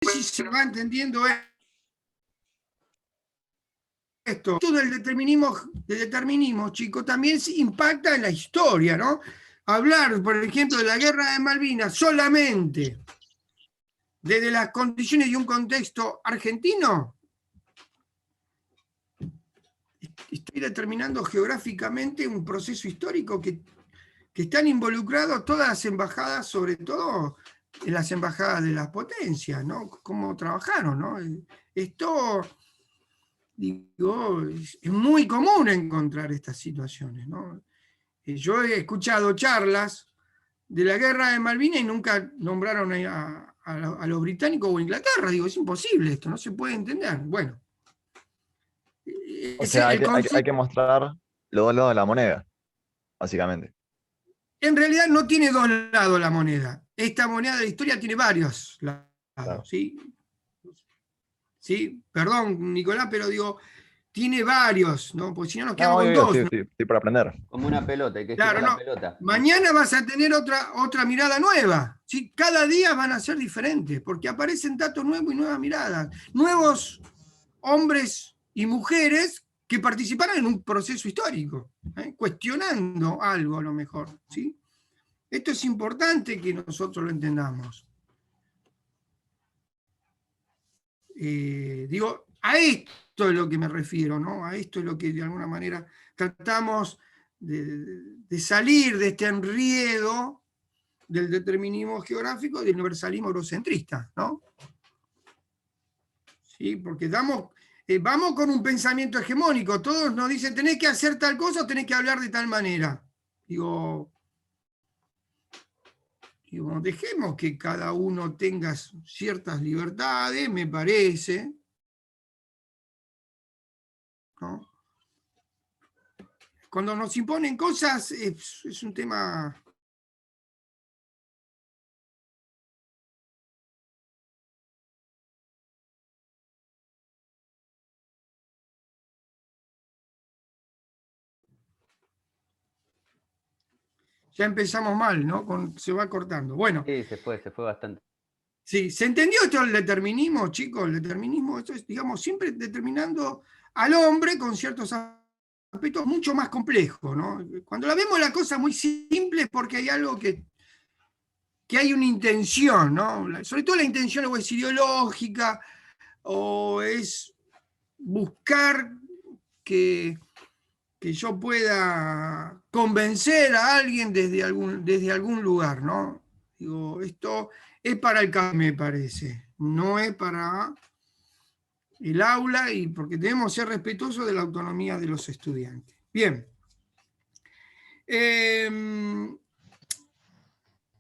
si se va entendiendo esto. Esto del determinismo, chicos, también impacta en la historia, ¿no? Hablar, por ejemplo, de la guerra de Malvinas solamente desde las condiciones de un contexto argentino, estoy determinando geográficamente un proceso histórico que están involucrados todas las embajadas, sobre todo en las embajadas de las potencias, ¿no? Cómo trabajaron, ¿no? Esto, digo, es muy común encontrar estas situaciones, ¿no? Yo he escuchado charlas de la guerra de Malvinas y nunca nombraron a los británicos o Inglaterra. Digo, es imposible esto, no se puede entender. Bueno. O sea, hay que mostrar los dos lados de la moneda, básicamente. En realidad no tiene dos lados la moneda. Esta moneda de la historia tiene varios lados, Claro. ¿sí? ¿Sí? Perdón, Nicolás, pero digo, tiene varios, ¿no? Porque si no nos quedamos con dos. Estoy por aprender. Como una pelota, hay que estirar la pelota. Mañana vas a tener otra mirada nueva. ¿Sí? Cada día van a ser diferentes, porque aparecen datos nuevos y nuevas miradas. Nuevos hombres y mujeres que participaron en un proceso histórico, cuestionando algo a lo mejor, ¿sí? Esto es importante que nosotros lo entendamos. Digo, a esto es lo que me refiero, ¿no? A esto es lo que de alguna manera tratamos de salir de este enredo del determinismo geográfico y del universalismo eurocentrista, ¿no? ¿Sí? Porque vamos con un pensamiento hegemónico, todos nos dicen tenés que hacer tal cosa o tenés que hablar de tal manera. Digo, dejemos que cada uno tenga ciertas libertades, me parece, ¿no? Cuando nos imponen cosas es un tema... Ya empezamos mal, ¿no? Se va cortando. Bueno. Sí, se fue bastante. Sí, ¿se entendió esto del determinismo, chicos? El determinismo, esto es, digamos, siempre determinando al hombre con ciertos aspectos mucho más complejos, ¿no? Cuando la vemos la cosa muy simple es porque hay algo que hay una intención, ¿no? Sobre todo la intención o es ideológica o es buscar que yo pueda convencer a alguien desde algún lugar, ¿no? Digo, esto es para el cambio, me parece, no es para el aula, y porque debemos ser respetuosos de la autonomía de los estudiantes. Bien.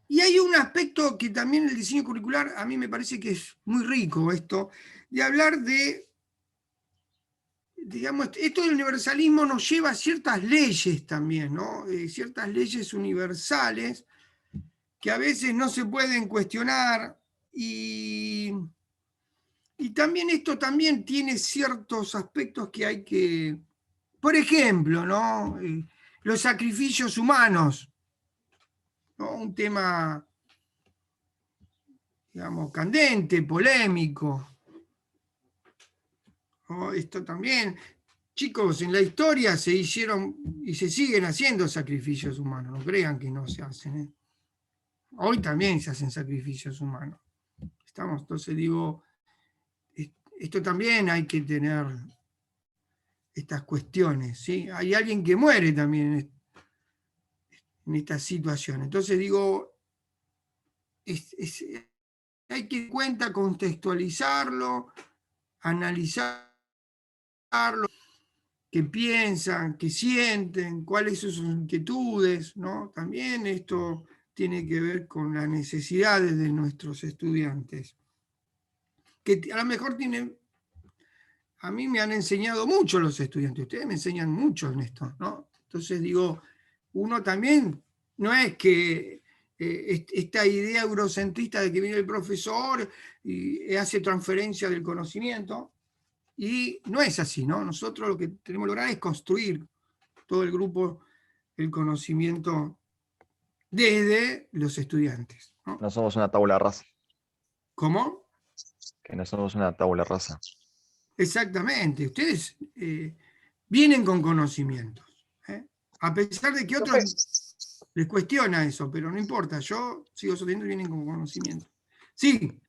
Y hay un aspecto que también en el diseño curricular a mí me parece que es muy rico esto, de hablar de, digamos, esto del universalismo nos lleva a ciertas leyes también, ¿no? Ciertas leyes universales que a veces no se pueden cuestionar y también esto también tiene ciertos aspectos que hay que, por ejemplo, ¿no? Los sacrificios humanos, ¿no? Un tema, digamos, candente, polémico, ¿no? Esto también, chicos, en la historia se hicieron y se siguen haciendo sacrificios humanos, no crean que no se hacen, ¿eh? Hoy también se hacen sacrificios humanos. Entonces digo, esto también hay que tener estas cuestiones, ¿sí? Hay alguien que muere también en esta situación. Entonces digo, hay que en cuenta contextualizarlo, analizarlo, qué piensan, qué sienten, cuáles son sus inquietudes, ¿no? También esto tiene que ver con las necesidades de nuestros estudiantes, que a lo mejor a mí me han enseñado mucho los estudiantes, ustedes me enseñan mucho en esto, ¿no? Entonces digo, uno también, no es que esta idea eurocentrista de que viene el profesor y hace transferencia del conocimiento, y no es así, ¿no? Nosotros lo que tenemos que lograr es construir todo el grupo, el conocimiento desde los estudiantes, ¿no? No somos una tabla rasa. ¿Cómo? Que no somos una tabula rasa. Exactamente. Ustedes vienen con conocimientos. A pesar de que otros les cuestiona eso, pero no importa. Yo sigo sosteniendo que vienen con conocimientos. Sí.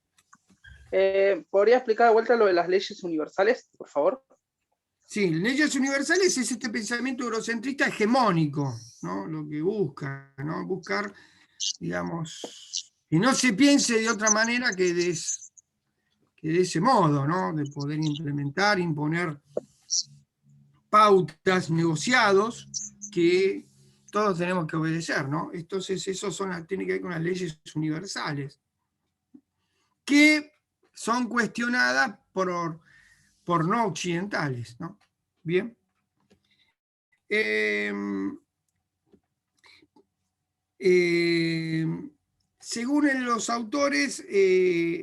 ¿Podría explicar de vuelta lo de las leyes universales, por favor? Sí, leyes universales es este pensamiento eurocentrista hegemónico, ¿no? Lo que busca, ¿no? Buscar, digamos, que no se piense de otra manera que de ese modo, ¿no? De poder implementar, imponer pautas, negociados, que todos tenemos que obedecer, ¿no? Entonces, eso tiene que ver con las leyes universales, que son cuestionadas por no occidentales, ¿no? Bien. Según los autores,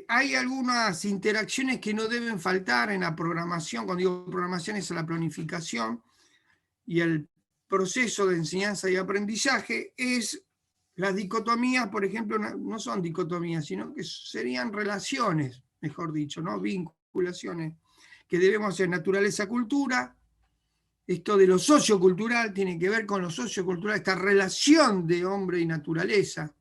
hay algunas interacciones que no deben faltar en la programación. Cuando digo programación es la planificación y el proceso de enseñanza y aprendizaje. Es las dicotomías, por ejemplo, no son dicotomías, sino que serían relaciones, mejor dicho, ¿no? Vinculaciones que debemos hacer naturaleza-cultura. Esto de lo sociocultural tiene que ver con lo sociocultural, esta relación de hombre y naturaleza.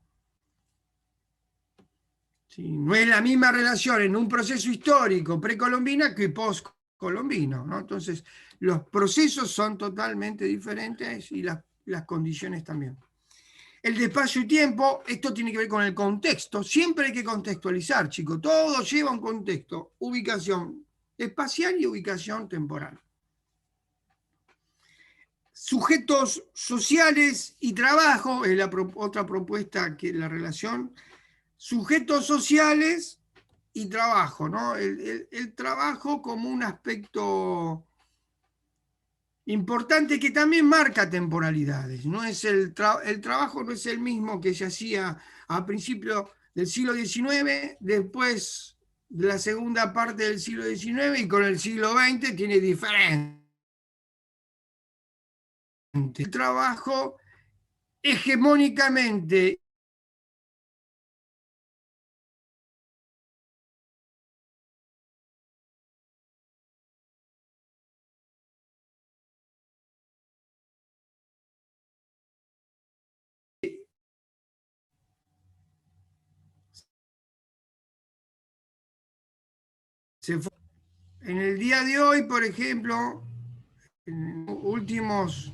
¿Sí? No es la misma relación en un proceso histórico precolombina que postcolombino, ¿no? Entonces, los procesos son totalmente diferentes y las condiciones también. El de espacio y tiempo, esto tiene que ver con el contexto. Siempre hay que contextualizar, chicos. Todo lleva un contexto, ubicación espacial y ubicación temporal. Sujetos sociales y trabajo, es otra propuesta que la relación. Sujetos sociales y trabajo, ¿no? El trabajo como un aspecto importante que también marca temporalidades. No es el trabajo no es el mismo que se hacía a principios del siglo XIX, después de la segunda parte del siglo XIX y con el siglo XX tiene diferente. El trabajo hegemónicamente en el día de hoy, por ejemplo, en los últimos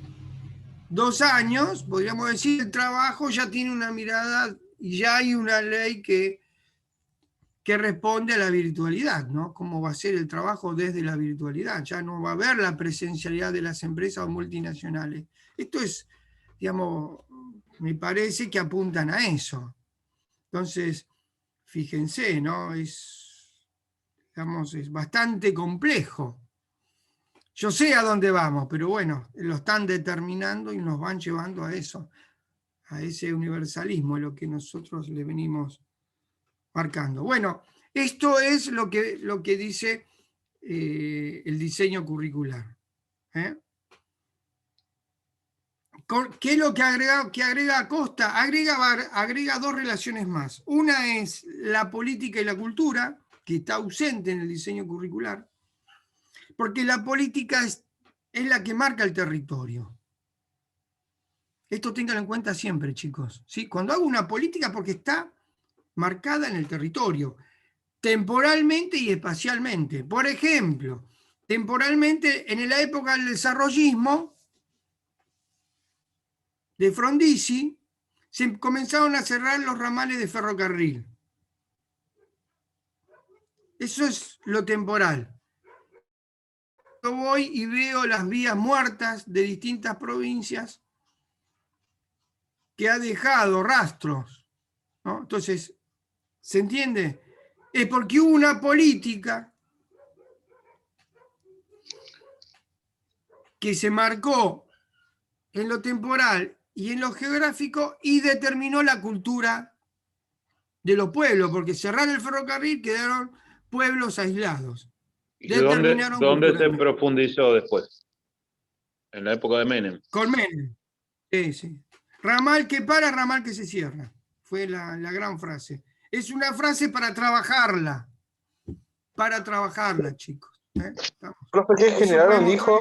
2 años, podríamos decir, el trabajo ya tiene una mirada y ya hay una ley que responde a la virtualidad, ¿no? ¿Cómo va a ser el trabajo desde la virtualidad? Ya no va a haber la presencialidad de las empresas multinacionales. Esto es, digamos, me parece que apuntan a eso. Entonces, fíjense, ¿no? Digamos, es bastante complejo. Yo sé a dónde vamos, pero bueno, lo están determinando y nos van llevando a eso, a ese universalismo, lo que nosotros le venimos marcando. Bueno, esto es lo que dice el diseño curricular. ¿Qué es lo que agrega Acosta? Agrega 2 relaciones más. Una es la política y la cultura, que está ausente en el diseño curricular, porque la política es la que marca el territorio. Esto ténganlo en cuenta siempre, chicos. ¿Sí? Cuando hago una política, porque está marcada en el territorio, temporalmente y espacialmente. Por ejemplo, temporalmente, en la época del desarrollismo de Frondizi, se comenzaron a cerrar los ramales de ferrocarril. Eso es lo temporal. Yo voy y veo las vías muertas de distintas provincias que ha dejado rastros, ¿no? Entonces, ¿se entiende? Es porque hubo una política que se marcó en lo temporal y en lo geográfico y determinó la cultura de los pueblos, porque cerrar el ferrocarril quedaron pueblos aislados. ¿Y dónde se profundizó después? En la época de Menem. Con Menem. Sí, sí. Ramal que para, ramal que se cierra. Fue la gran frase. Es una frase para trabajarla. para trabajarla, chicos. Profe, ¿qué generaron, dijo?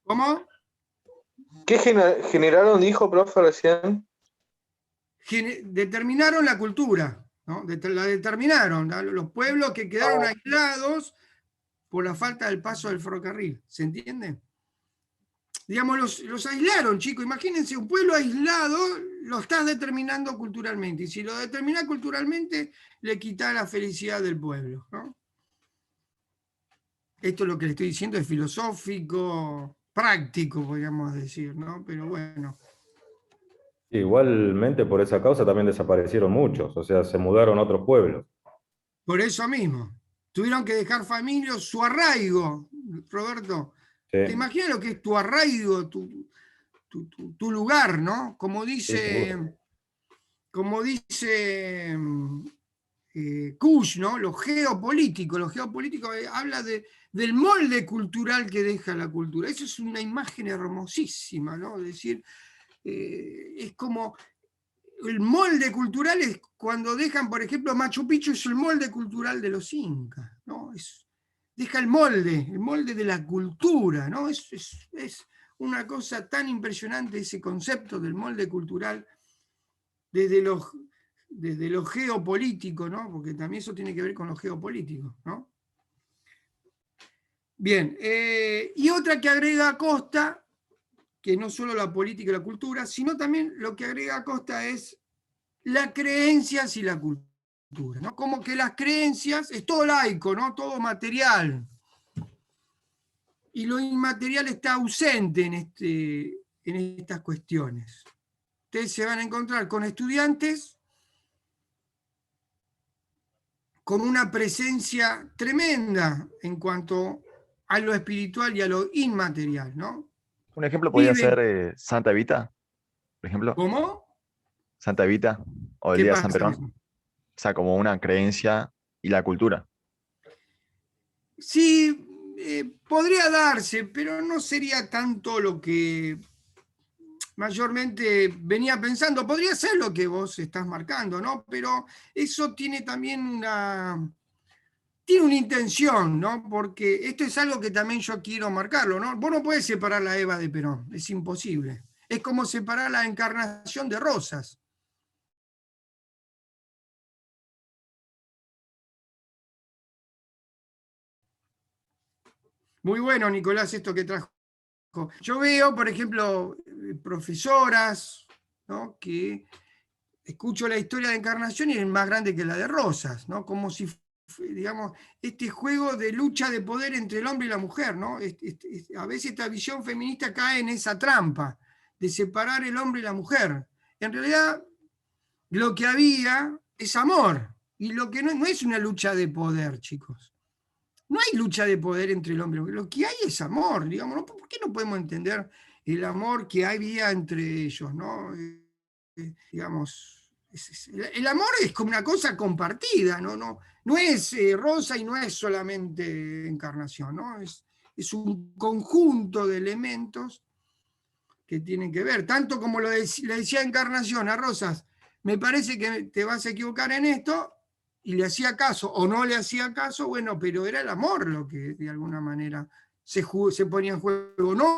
¿Cómo? ¿Qué generaron, dijo, profe, recién? Determinaron la cultura, ¿no? La determinaron, ¿no? Los pueblos que quedaron aislados por la falta del paso del ferrocarril, ¿se entiende? Digamos, los aislaron, chicos. Imagínense, un pueblo aislado lo estás determinando culturalmente, y si lo determinas culturalmente, le quitas la felicidad del pueblo, ¿no? Esto es lo que le estoy diciendo, es filosófico, práctico, podríamos decir, ¿no? Pero bueno. Igualmente, por esa causa también desaparecieron muchos, o sea, se mudaron a otros pueblos. Por eso mismo. Tuvieron que dejar familias, su arraigo, Roberto. Sí. ¿Te imaginas lo que es tu arraigo, tu lugar, ¿no? Como dice Kush, ¿no? Lo geopolítico habla del molde cultural que deja la cultura. Eso es una imagen hermosísima, ¿no? Es decir, es como el molde cultural es cuando dejan, por ejemplo, Machu Picchu es el molde cultural de los incas, ¿no? Deja el molde de la cultura, ¿no? Es una cosa tan impresionante ese concepto del molde cultural desde lo geopolítico, ¿no? Porque también eso tiene que ver con lo geopolítico, ¿no? Bien, y otra que agrega Acosta, que no solo la política y la cultura, sino también lo que agrega Acosta es las creencias y la cultura, ¿no? Como que las creencias es todo laico, ¿no? Todo material. Y lo inmaterial está ausente en estas cuestiones. Ustedes se van a encontrar con estudiantes con una presencia tremenda en cuanto a lo espiritual y a lo inmaterial, ¿no? Un ejemplo podría ser Santa Evita, por ejemplo. ¿Cómo? Santa Evita o el Día de San Perón. O sea, como una creencia y la cultura. Sí, podría darse, pero no sería tanto lo que mayormente venía pensando. Podría ser lo que vos estás marcando, ¿no? Pero eso tiene también tiene una intención, ¿no? Porque esto es algo que también yo quiero marcarlo, ¿no? Vos no podés separar la Eva de Perón, es imposible. Es como separar la encarnación de Rosas. Muy bueno, Nicolás, esto que trajo. Yo veo, por ejemplo, profesoras, ¿no? Que escucho la historia de Encarnación y es más grande que la de Rosas, ¿no? Como si, digamos, este juego de lucha de poder entre el hombre y la mujer, ¿no? A veces esta visión feminista cae en esa trampa de separar el hombre y la mujer. En realidad, lo que había es amor, y lo que no es una lucha de poder, chicos. No hay lucha de poder entre el hombre y la mujer. Lo que hay es amor, digamos, ¿no? ¿Por qué no podemos entender el amor que había entre ellos, ¿no? Digamos, el amor es como una cosa compartida, no es Rosa y no es solamente Encarnación, ¿no? Es un conjunto de elementos que tienen que ver, tanto como le decía Encarnación a Rosas, me parece que te vas a equivocar en esto, y le hacía caso o no le hacía caso, bueno, pero era el amor lo que de alguna manera se ponía en juego, ¿no?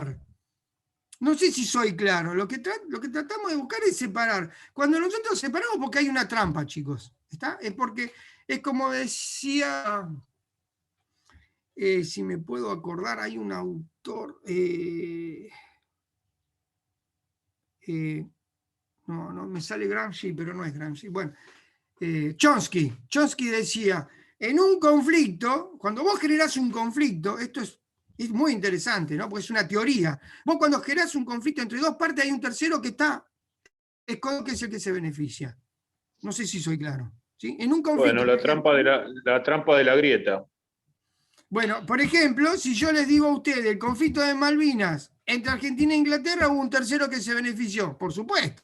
No sé si soy claro, lo que tratamos de buscar es separar. Cuando nosotros separamos, porque hay una trampa, chicos, ¿está? Es porque, es como decía, si me puedo acordar, hay un autor, no me sale Gramsci, pero no es Gramsci, bueno, Chomsky decía, en un conflicto, cuando vos generás un conflicto, esto es muy interesante, ¿no? Porque es una teoría. Vos cuando generás un conflicto entre dos partes hay un tercero que es el que se beneficia. No sé si soy claro. ¿Sí? En un conflicto, bueno, la trampa de la grieta. Bueno, por ejemplo, si yo les digo a ustedes el conflicto de Malvinas entre Argentina e Inglaterra, hubo un tercero que se benefició, por supuesto.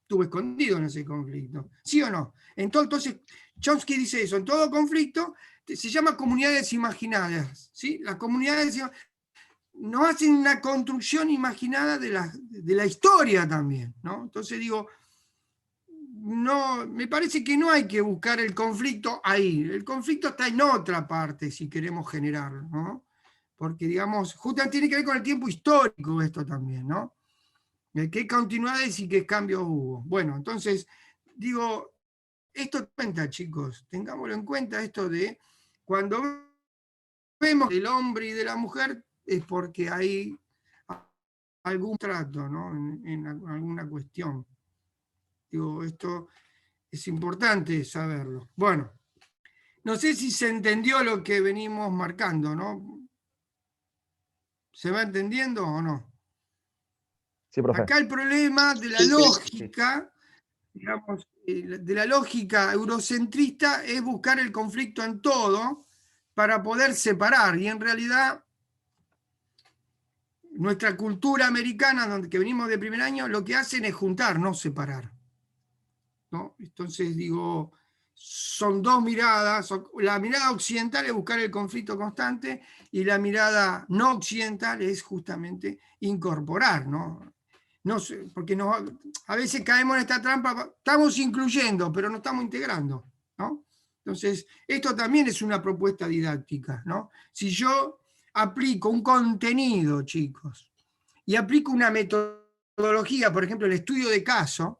Estuvo escondido en ese conflicto. ¿Sí o no? Entonces, Chomsky dice eso, en todo conflicto se llama comunidades imaginadas. ¿Sí? Las comunidades nos hacen una construcción imaginada de la historia también, ¿no? Entonces digo, no, me parece que no hay que buscar el conflicto ahí. El conflicto está en otra parte, si queremos generarlo, ¿no? Porque, digamos, justamente tiene que ver con el tiempo histórico esto también, ¿no? ¿Qué continuidades y qué cambios hubo? Bueno, entonces, digo, esto cuenta, chicos, tengámoslo en cuenta, esto de cuando vemos el hombre y de la mujer, es porque hay algún trato, ¿no? En alguna cuestión. Digo, esto es importante saberlo. Bueno, no sé si se entendió lo que venimos marcando, ¿no? ¿Se va entendiendo o no? Sí, profe. Acá el problema de la lógica, digamos, de la lógica eurocentrista es buscar el conflicto en todo para poder separar, y en realidad nuestra cultura americana, donde que venimos de primer año, lo que hacen es juntar, no separar, ¿no? Entonces digo, son dos miradas. La mirada occidental es buscar el conflicto constante y la mirada no occidental es justamente incorporar, ¿no? No sé, porque a veces caemos en esta trampa, estamos incluyendo, pero no estamos integrando, ¿no? Entonces, esto también es una propuesta didáctica, ¿no? Si yo aplico un contenido, chicos, y aplico una metodología, por ejemplo, el estudio de caso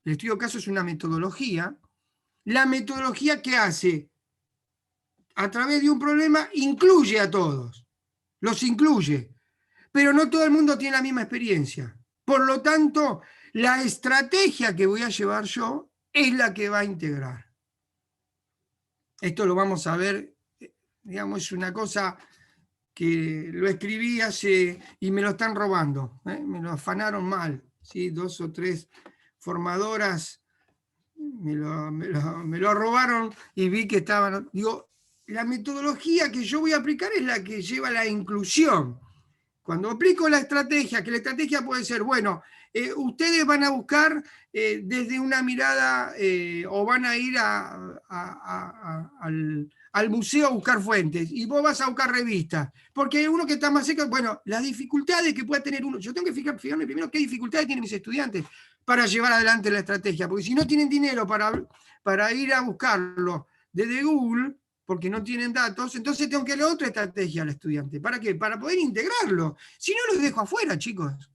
es una metodología. La metodología que hace a través de un problema incluye a todos, los incluye, pero no todo el mundo tiene la misma experiencia. Por lo tanto, la estrategia que voy a llevar yo es la que va a integrar. Esto lo vamos a ver, digamos, es una cosa que lo escribí y me lo están robando, me lo afanaron mal, ¿sí? 2 o 3 formadoras me lo robaron y vi que estaban, digo, la metodología que yo voy a aplicar es la que lleva a la inclusión. Cuando aplico la estrategia, que la estrategia puede ser, bueno, ustedes van a buscar desde una mirada o van a ir al museo a buscar fuentes y vos vas a buscar revistas, porque hay uno que está más cerca. Bueno, las dificultades que pueda tener uno, yo tengo que fijarme primero qué dificultades tienen mis estudiantes para llevar adelante la estrategia, porque si no tienen dinero para ir a buscarlo desde Google, porque no tienen datos, entonces tengo que darle otra estrategia al estudiante. ¿Para qué? Para poder integrarlo. Si no, los dejo afuera, chicos.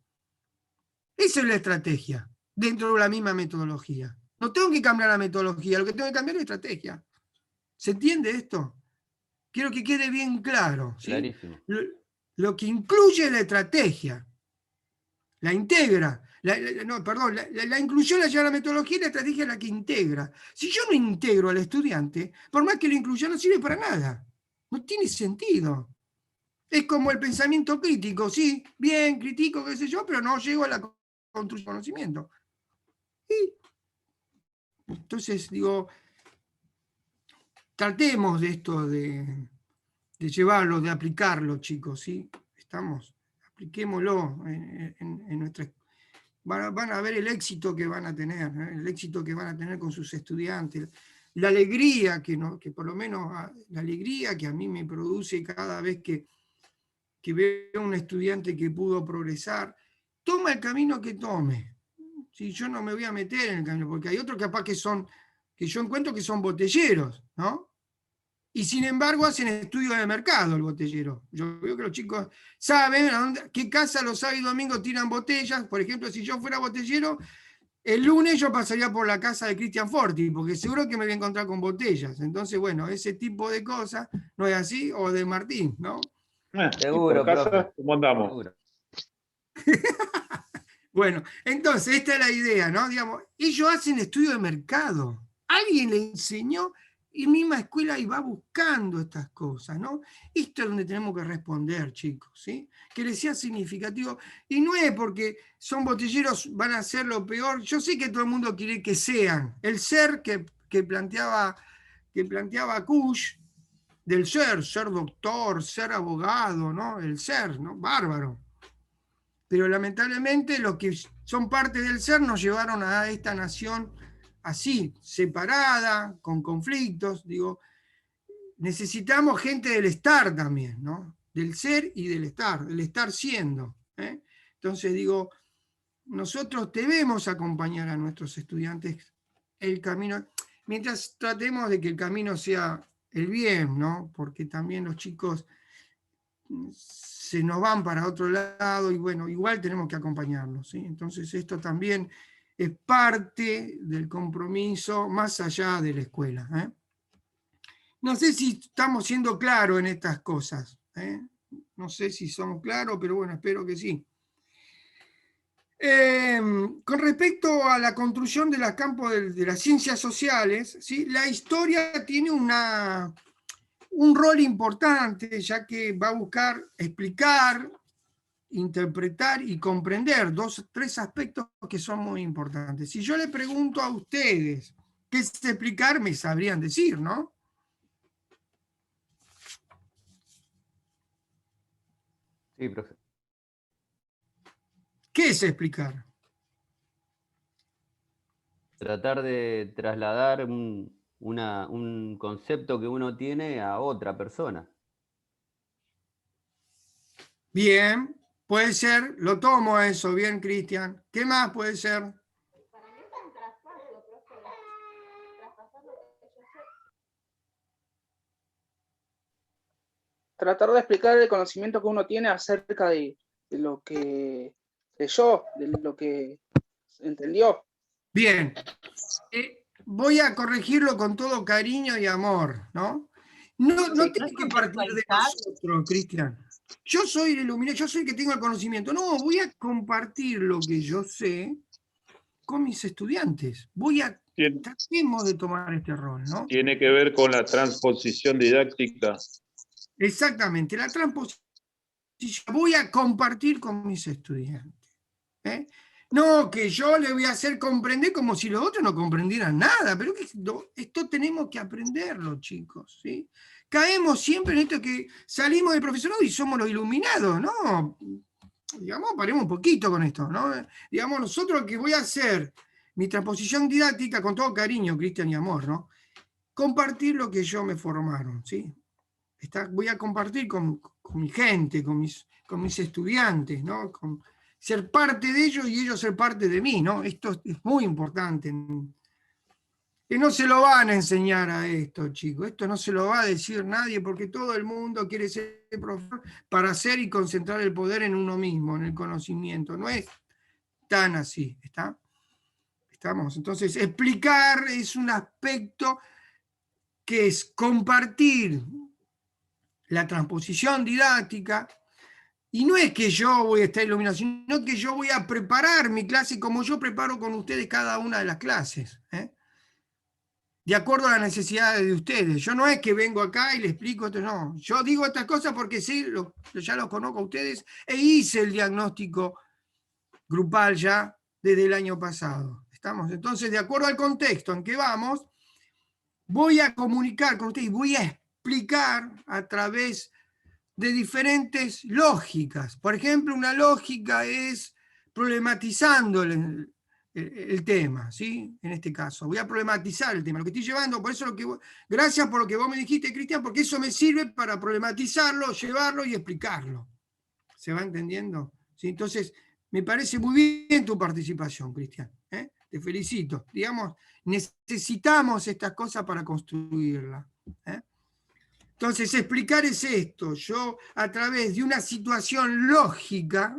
Esa es la estrategia, dentro de la misma metodología. No tengo que cambiar la metodología, lo que tengo que cambiar es la estrategia. ¿Se entiende esto? Quiero que quede bien claro, ¿sí? Clarísimo. Lo que incluye la estrategia, la integra. La inclusión la lleva a la metodología y la estrategia es la que integra. Si yo no integro al estudiante, por más que lo incluya, no sirve para nada. No tiene sentido. Es como el pensamiento crítico, sí, bien, critico, qué sé yo, pero no llego a la construcción de conocimiento. Y entonces, digo, tratemos de esto, de llevarlo, de aplicarlo, chicos, ¿sí? Apliquémoslo en nuestra. Van a ver el éxito que van a tener, el éxito que van a tener con sus estudiantes, la alegría que por lo menos la alegría que a mí me produce cada vez que veo a un estudiante que pudo progresar, toma el camino que tome. Si yo no me voy a meter en el camino, porque hay otros capaz que yo encuentro que son botelleros, ¿no? Y sin embargo hacen estudios de mercado el botellero. Yo veo que los chicos saben qué casa los sábados y domingos tiran botellas. Por ejemplo, si yo fuera botellero, el lunes yo pasaría por la casa de Cristian Forti, porque seguro que me voy a encontrar con botellas. Entonces, bueno, ese tipo de cosas, ¿no es así? O de Martín, ¿no? Seguro, por casa, profe. ¿cómo andamos? Seguro. Bueno, entonces esta es la idea, ¿no? Digamos, ellos hacen estudio de mercado. Alguien les enseñó y misma escuela y va buscando estas cosas, ¿no? Esto es donde tenemos que responder, chicos, ¿sí? Que les sea significativo. Y no es porque son botilleros, van a ser lo peor. Yo sé que todo el mundo quiere que sean. El ser que planteaba Kush, del ser doctor, ser abogado, ¿no? El ser, ¿no? Bárbaro. Pero lamentablemente los que son parte del ser nos llevaron a esta nación así, separada, con conflictos. Digo, necesitamos gente del estar también, ¿no? Del ser y del estar siendo. Entonces digo, nosotros debemos acompañar a nuestros estudiantes el camino, mientras tratemos de que el camino sea el bien, ¿no? Porque también los chicos se nos van para otro lado y bueno, igual tenemos que acompañarlos, ¿sí? Entonces esto también es parte del compromiso más allá de la escuela, ¿eh? No sé si estamos siendo claros en estas cosas, ¿eh? No sé si somos claros, pero bueno, espero que sí. Con respecto a la construcción de los campos de las ciencias sociales, ¿sí? La historia tiene un rol importante, ya que va a buscar explicar, interpretar y comprender tres aspectos que son muy importantes. Si yo le pregunto a ustedes qué es explicar, me sabrían decir, ¿no? Sí, profe. ¿Qué es explicar? Tratar de trasladar un concepto que uno tiene a otra persona. Bien, puede ser, lo tomo a eso, bien, Cristian. ¿Qué más puede ser? Para mí es un traspaso, profe. Traspasar lo que yo sé. Tratar de explicar el conocimiento que uno tiene acerca de lo que leyó, de lo que entendió. Bien, voy a corregirlo con todo cariño y amor, ¿no? No tiene que partir de nosotros, Cristian. Yo soy el iluminado, yo soy el que tengo el conocimiento. No, voy a compartir lo que yo sé con mis estudiantes. Tratemos de tomar este rol, ¿no? Tiene que ver con la transposición didáctica. Exactamente, la transposición voy a compartir con mis estudiantes. ¿Eh? No, que yo le voy a hacer comprender como si los otros no comprendieran nada, pero esto tenemos que aprenderlo, chicos, ¿sí? Caemos siempre en esto que salimos del profesorado y somos los iluminados, ¿no? Digamos, paremos un poquito con esto, ¿no? Digamos, nosotros que voy a hacer mi transposición didáctica con todo cariño, Cristian y amor, ¿no? Compartir lo que yo me formaron, ¿sí? Voy a compartir con mi gente, con mis estudiantes, ¿no? Ser parte de ellos y ellos ser parte de mí, ¿no? Esto es muy importante. Que no se lo van a enseñar a esto, chicos. Esto no se lo va a decir nadie porque todo el mundo quiere ser profesor para hacer y concentrar el poder en uno mismo, en el conocimiento. No es tan así, ¿está? ¿Estamos? Entonces, explicar es un aspecto que es compartir la transposición didáctica, y no es que yo voy a estar iluminado, sino que yo voy a preparar mi clase como yo preparo con ustedes cada una de las clases, ¿eh? De acuerdo a las necesidades de ustedes. Yo no es que vengo acá y les explico esto, no. Yo digo estas cosas porque sí, ya los conozco a ustedes e hice el diagnóstico grupal ya desde el año pasado. ¿Estamos? Entonces, de acuerdo al contexto en que vamos, voy a comunicar con ustedes y voy a explicar a través de diferentes lógicas. Por ejemplo, una lógica es problematizando el tema, ¿sí? En este caso, voy a problematizar el tema, lo que estoy llevando, por eso gracias por lo que vos me dijiste, Cristian, porque eso me sirve para problematizarlo, llevarlo y explicarlo. ¿Se va entendiendo? ¿Sí? Entonces, me parece muy bien tu participación, Cristian, ¿eh? Te felicito. Digamos, necesitamos estas cosas para construirla, ¿eh? Entonces, explicar es esto. Yo, a través de una situación lógica,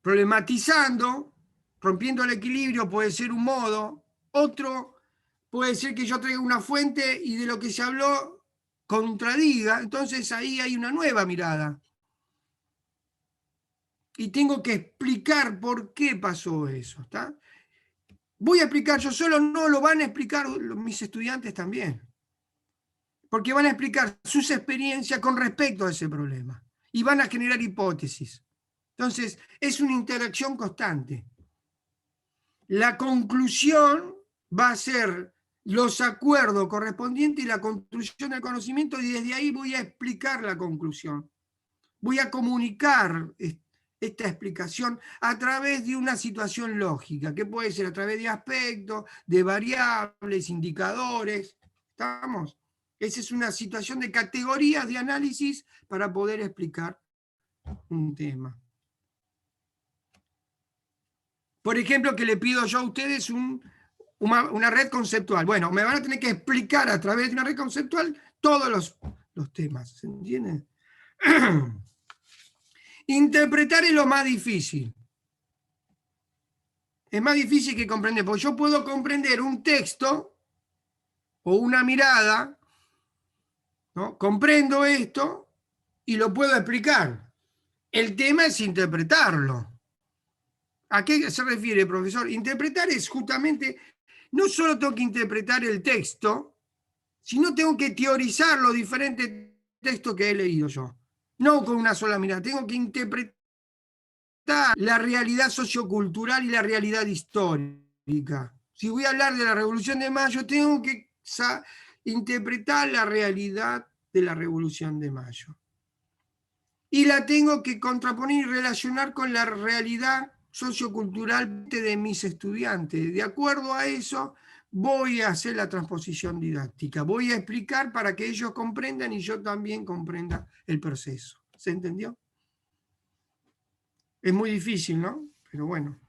problematizando, rompiendo el equilibrio, puede ser un modo. Otro puede ser que yo traiga una fuente y de lo que se habló contradiga. Entonces, ahí hay una nueva mirada. Y tengo que explicar por qué pasó eso, ¿está? Voy a explicar yo solo, no lo van a explicar mis estudiantes también. Porque van a explicar sus experiencias con respecto a ese problema y van a generar hipótesis. Entonces, es una interacción constante. La conclusión va a ser los acuerdos correspondientes y la construcción del conocimiento, y desde ahí voy a explicar la conclusión. Voy a comunicar esta explicación a través de una situación lógica, que puede ser a través de aspectos, de variables, indicadores. ¿Estamos? Esa es una situación de categorías de análisis para poder explicar un tema. por ejemplo, que le pido yo a ustedes una red conceptual. Bueno, me van a tener que explicar a través de una red conceptual todos los temas, ¿se entiende? Interpretar es lo más difícil. Es más difícil que comprender, porque yo puedo comprender un texto o una mirada, ¿no? Comprendo esto y lo puedo explicar. El tema es interpretarlo. ¿A qué se refiere, profesor? Interpretar es justamente, no solo tengo que interpretar el texto, sino tengo que teorizar los diferentes textos que he leído yo. No con una sola mirada, tengo que interpretar la realidad sociocultural y la realidad histórica. Si voy a hablar de la Revolución de Mayo, tengo que interpretar la realidad de la Revolución de Mayo. Y la tengo que contraponer y relacionar con la realidad sociocultural de mis estudiantes. De acuerdo a eso, voy a hacer la transposición didáctica. Voy a explicar para que ellos comprendan y yo también comprenda el proceso. ¿Se entendió? Es muy difícil, ¿no? Pero bueno.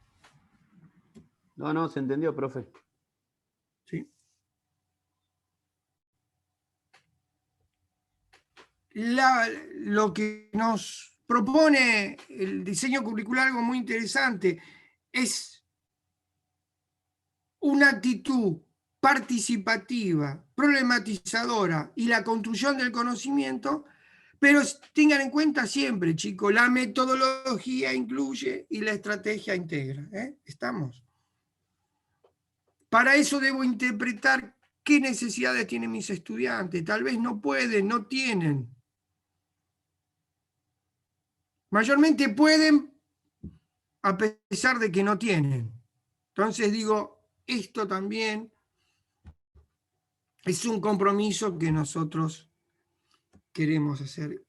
No, se entendió, profe. ¿Sí? Lo que nos propone el diseño curricular, algo muy interesante, es una actitud participativa, problematizadora y la construcción del conocimiento, pero tengan en cuenta siempre, chicos, la metodología incluye y la estrategia integra. ¿Estamos? Para eso debo interpretar qué necesidades tienen mis estudiantes. Tal vez no pueden, no tienen. Mayormente pueden a pesar de que no tienen. Entonces digo, esto también es un compromiso que nosotros queremos hacer.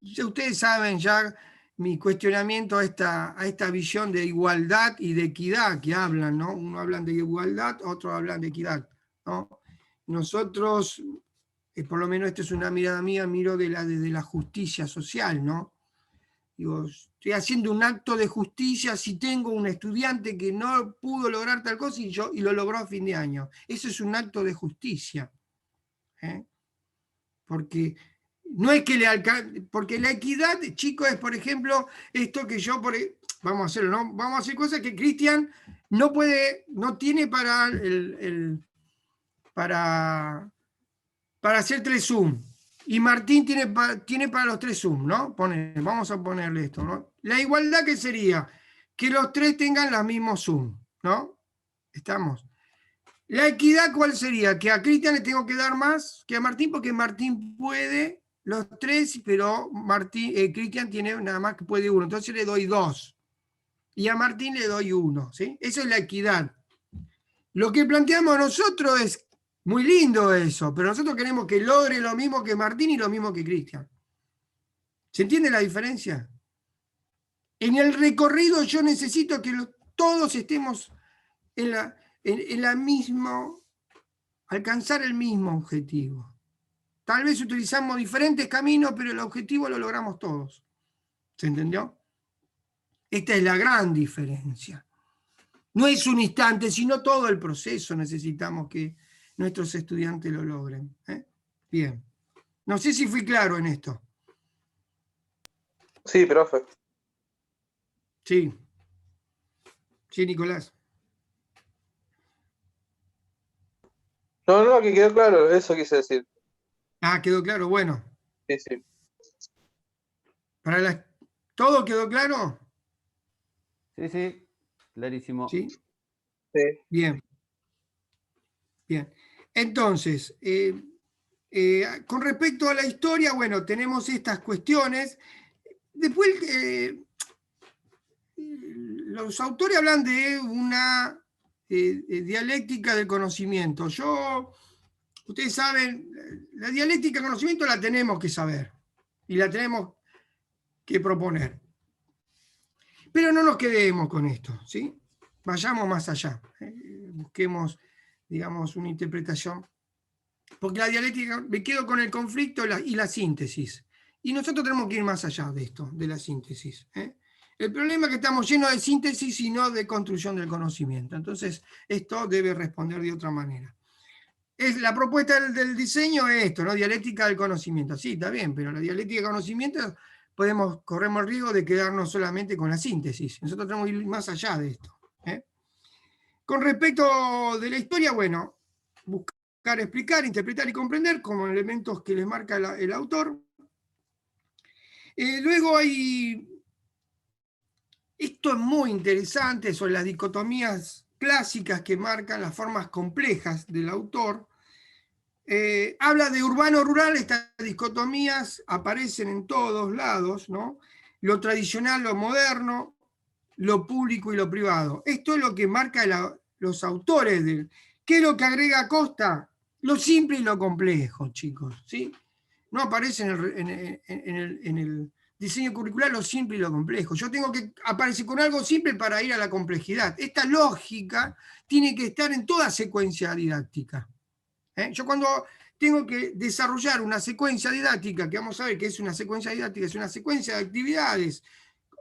Ustedes saben ya mi cuestionamiento a esta visión de igualdad y de equidad que hablan, ¿no? Uno hablan de igualdad, otros hablan de equidad, ¿no? Nosotros, por lo menos esta es una mirada mía, miro desde la justicia social, ¿no? Digo, estoy haciendo un acto de justicia si tengo un estudiante que no pudo lograr tal cosa y lo logró a fin de año. Eso es un acto de justicia. Porque no es que le alcance, porque la equidad, chicos, es por ejemplo esto que yo, vamos a hacerlo, ¿no? Vamos a hacer cosas que Cristian no tiene para hacer 3 Zoom. Y Martín tiene para los 3 Zoom, ¿no? Vamos a ponerle esto, ¿no? La igualdad que sería que los 3 tengan los mismos Zoom, ¿no? ¿Estamos? La equidad, ¿cuál sería? Que a Cristian le tengo que dar más que a Martín, porque Martín puede los 3, pero Cristian tiene nada más que puede 1, entonces le doy 2. Y a Martín le doy 1, ¿sí? Eso es la equidad. Lo que planteamos nosotros es muy lindo eso, pero nosotros queremos que logre lo mismo que Martín y lo mismo que Cristian. ¿Se entiende la diferencia? En el recorrido yo necesito que todos estemos en la misma, alcanzar el mismo objetivo. Tal vez utilizamos diferentes caminos, pero el objetivo lo logramos todos. ¿Se entendió? Esta es la gran diferencia. No es un instante, sino todo el proceso necesitamos que nuestros estudiantes lo logren. Bien. No sé si fui claro en esto. Sí, profe. Sí. Sí, Nicolás. No, que quedó claro, eso quise decir. Ah, quedó claro, bueno. Sí. ¿Todo quedó claro? Sí, clarísimo. Sí. Sí. Bien. Entonces, con respecto a la historia, bueno, tenemos estas cuestiones. Después, los autores hablan de una dialéctica del conocimiento. Ustedes saben, la dialéctica del conocimiento la tenemos que saber y la tenemos que proponer. Pero no nos quedemos con esto, ¿sí? Vayamos más allá. Busquemos, digamos, una interpretación. Porque la dialéctica, me quedo con el conflicto y la síntesis. Y nosotros tenemos que ir más allá de esto, de la síntesis. El problema es que estamos llenos de síntesis y no de construcción del conocimiento. Entonces, esto debe responder de otra manera. La propuesta del diseño es esto, ¿no? Dialéctica del conocimiento. Sí, está bien, pero la dialéctica del conocimiento corremos el riesgo de quedarnos solamente con la síntesis. Nosotros tenemos que ir más allá de esto. Con respecto de la historia, bueno, buscar explicar, interpretar y comprender como elementos que les marca el autor. Luego hay... Esto es muy interesante sobre las dicotomías clásicas que marcan las formas complejas del autor. Habla de urbano-rural, estas dicotomías aparecen en todos lados, ¿no? Lo tradicional, lo moderno, lo público y lo privado. Esto es lo que marca los autores. ¿Qué es lo que agrega Costa? Lo simple y lo complejo, chicos, ¿sí? No aparece en el diseño curricular lo simple y lo complejo. Yo tengo que aparecer con algo simple para ir a la complejidad. Esta lógica tiene que estar en toda secuencia didáctica. Yo cuando tengo que desarrollar una secuencia didáctica, que vamos a ver que es una secuencia didáctica, es una secuencia de actividades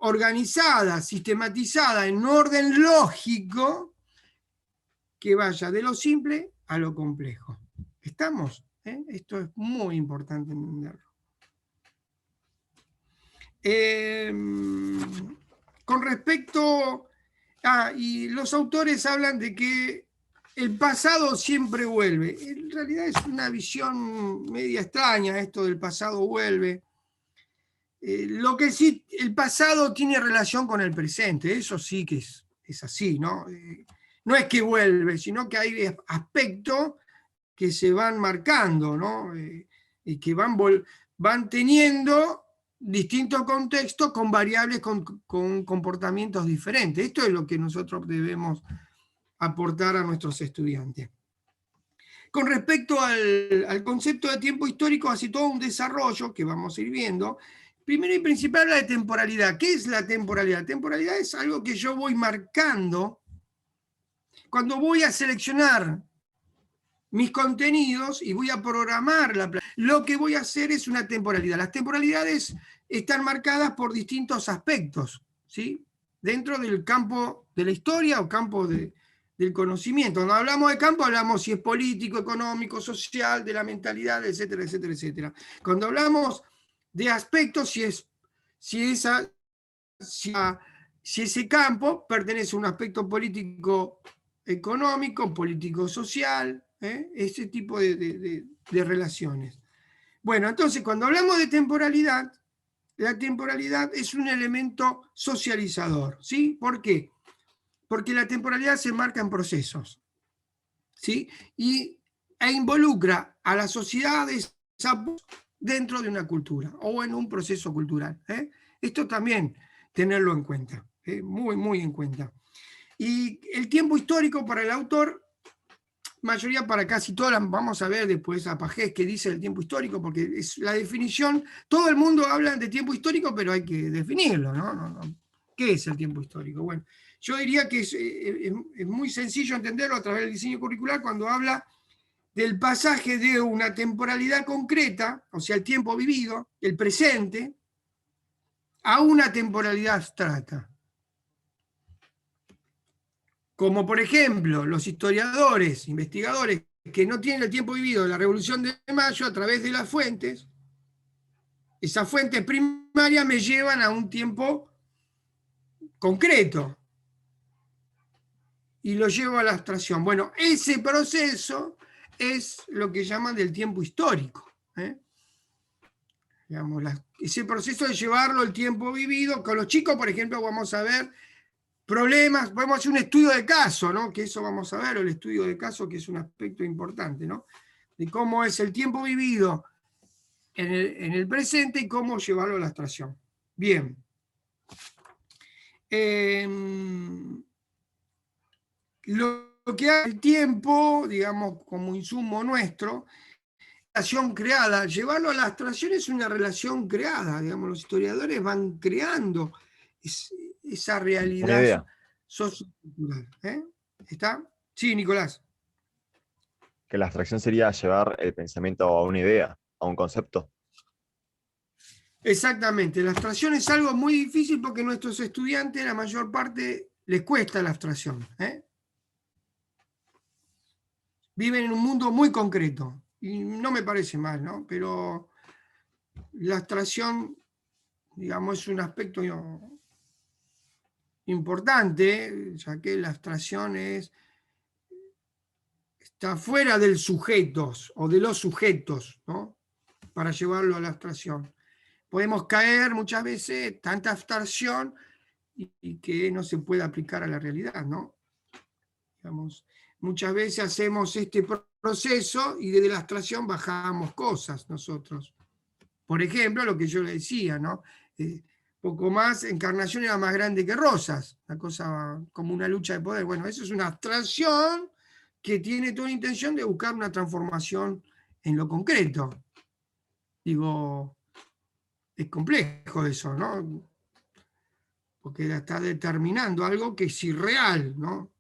organizada, sistematizada, en orden lógico, que vaya de lo simple a lo complejo. ¿Estamos? Esto es muy importante entenderlo. Con respecto y los autores hablan de que el pasado siempre vuelve. En realidad es una visión media extraña esto del pasado vuelve. Lo que sí, el pasado tiene relación con el presente, eso sí que es así, ¿no? No es que vuelve, sino que hay aspectos que se van marcando, ¿no? Y que van teniendo distintos contextos con variables con comportamientos diferentes. Esto es lo que nosotros debemos aportar a nuestros estudiantes. Con respecto al concepto de tiempo histórico, hace todo un desarrollo que vamos a ir viendo. Primero y principal, la de temporalidad. ¿Qué es la temporalidad? La temporalidad es algo que yo voy marcando cuando voy a seleccionar mis contenidos y voy a programar lo que voy a hacer es una temporalidad. Las temporalidades están marcadas por distintos aspectos, ¿sí? Dentro del campo de la historia o campo del conocimiento. Cuando hablamos de campo, hablamos si es político, económico, social, de la mentalidad, etcétera, etcétera, etcétera. Cuando hablamos de aspectos, si ese campo pertenece a un aspecto político económico, político social, ese tipo de relaciones. Bueno, entonces cuando hablamos de temporalidad, la temporalidad es un elemento socializador, ¿sí? ¿Por qué? Porque la temporalidad se marca en procesos, ¿sí? E involucra a las sociedades dentro de una cultura o en un proceso cultural. Esto también tenerlo en cuenta, muy, muy en cuenta. Y el tiempo histórico para el autor, mayoría para casi todas, vamos a ver después a Pagés que dice el tiempo histórico, porque es la definición, todo el mundo habla de tiempo histórico, pero hay que definirlo, ¿no? ¿Qué es el tiempo histórico? Bueno, yo diría que es muy sencillo entenderlo a través del diseño curricular cuando habla del pasaje de una temporalidad concreta, o sea, el tiempo vivido, el presente, a una temporalidad abstracta. Como por ejemplo, los historiadores, investigadores, que no tienen el tiempo vivido de la Revolución de Mayo a través de las fuentes, esas fuentes primarias me llevan a un tiempo concreto y lo llevo a la abstracción. Bueno, ese proceso es lo que llaman del tiempo histórico. Digamos, ese proceso de llevarlo el tiempo vivido. Con los chicos, por ejemplo, vamos a ver problemas, podemos hacer un estudio de caso, ¿no? Que eso vamos a ver, el estudio de caso, que es un aspecto importante, ¿no? De cómo es el tiempo vivido en el presente y cómo llevarlo a la abstracción. Bien. Lo que hace el tiempo, digamos, como insumo nuestro, relación creada, llevarlo a la abstracción es una relación creada, digamos, los historiadores van creando esa realidad sociocultural. ¿Está? Sí, Nicolás. Que la abstracción sería llevar el pensamiento a una idea, a un concepto. Exactamente, la abstracción es algo muy difícil porque nuestros estudiantes, la mayor parte, les cuesta la abstracción. Viven en un mundo muy concreto, y no me parece mal, ¿no? Pero la abstracción, digamos, es un aspecto importante, ya que la abstracción está fuera del sujetos o de los sujetos, ¿no? Para llevarlo a la abstracción. Podemos caer muchas veces tanta abstracción y que no se puede aplicar a la realidad, ¿no? Digamos, muchas veces hacemos este proceso y desde la abstracción bajamos cosas nosotros. Por ejemplo, lo que yo le decía, ¿no? Poco más, Encarnación era más grande que Rosas, una cosa como una lucha de poder. Bueno, eso es una abstracción que tiene toda la intención de buscar una transformación en lo concreto. Digo, es complejo eso, ¿no? Porque está determinando algo que es irreal, ¿no?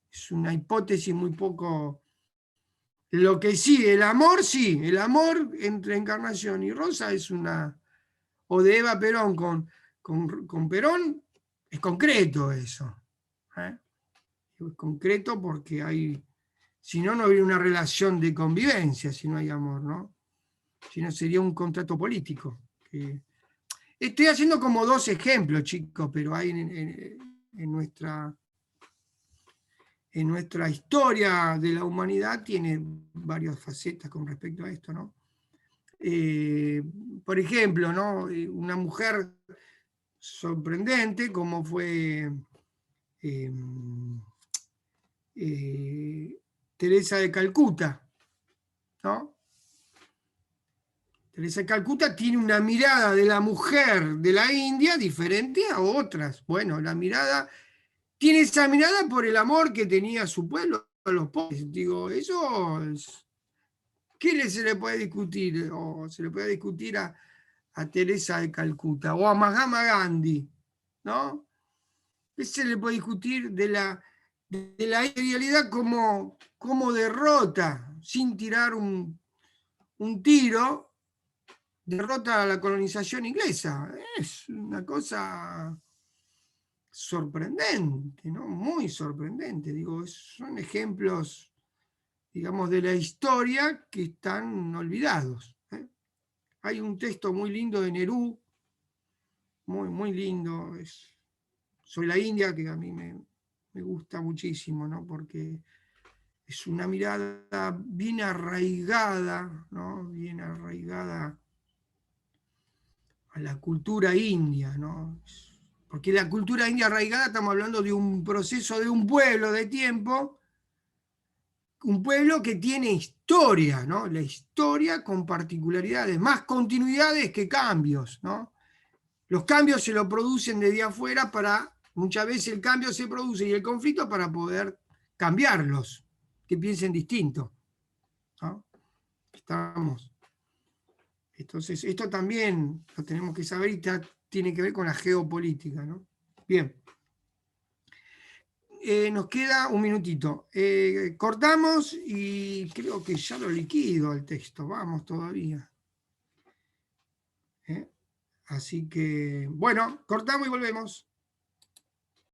Es una hipótesis muy poco... Lo que sí, el amor entre Encarnación y Rosa es una... O de Eva Perón con Perón, es concreto eso. Es concreto porque hay... Si no, no habría una relación de convivencia si no hay amor, ¿no? Si no, sería un contrato político. Estoy haciendo como 2 ejemplos, chicos, pero hay en nuestra historia de la humanidad tiene varias facetas con respecto a esto, ¿no? Por ejemplo, ¿no? Una mujer sorprendente como fue Teresa de Calcuta, ¿no? Teresa de Calcuta tiene una mirada de la mujer de la India diferente a otras. Bueno, tiene esa mirada por el amor que tenía a su pueblo, a los pobres. Digo, eso es... ¿Qué se le puede discutir? O se le puede discutir a Teresa de Calcuta o a Mahatma Gandhi, ¿no? ¿Qué se le puede discutir de la idealidad como derrota, sin tirar un tiro, derrota a la colonización inglesa? Es una cosa sorprendente, ¿no? Muy sorprendente. Digo, son ejemplos, digamos, de la historia que están olvidados. Hay un texto muy lindo de Nerú, muy, muy lindo. Soy la India, que a mí me gusta muchísimo, ¿no? Porque es una mirada bien arraigada, ¿no? Bien arraigada a la cultura india, ¿no? Porque la cultura india arraigada, estamos hablando de un proceso de un pueblo de tiempo, un pueblo que tiene historia, ¿no? La historia con particularidades, más continuidades que cambios, ¿no? Los cambios se lo producen desde afuera muchas veces el cambio se produce y el conflicto para poder cambiarlos, que piensen distinto, ¿no? Entonces, esto también lo tenemos que saber y tiene que ver con la geopolítica, ¿no? Bien. Nos queda un minutito. Cortamos y creo que ya lo liquido el texto. Vamos todavía. Así que, bueno, cortamos y volvemos.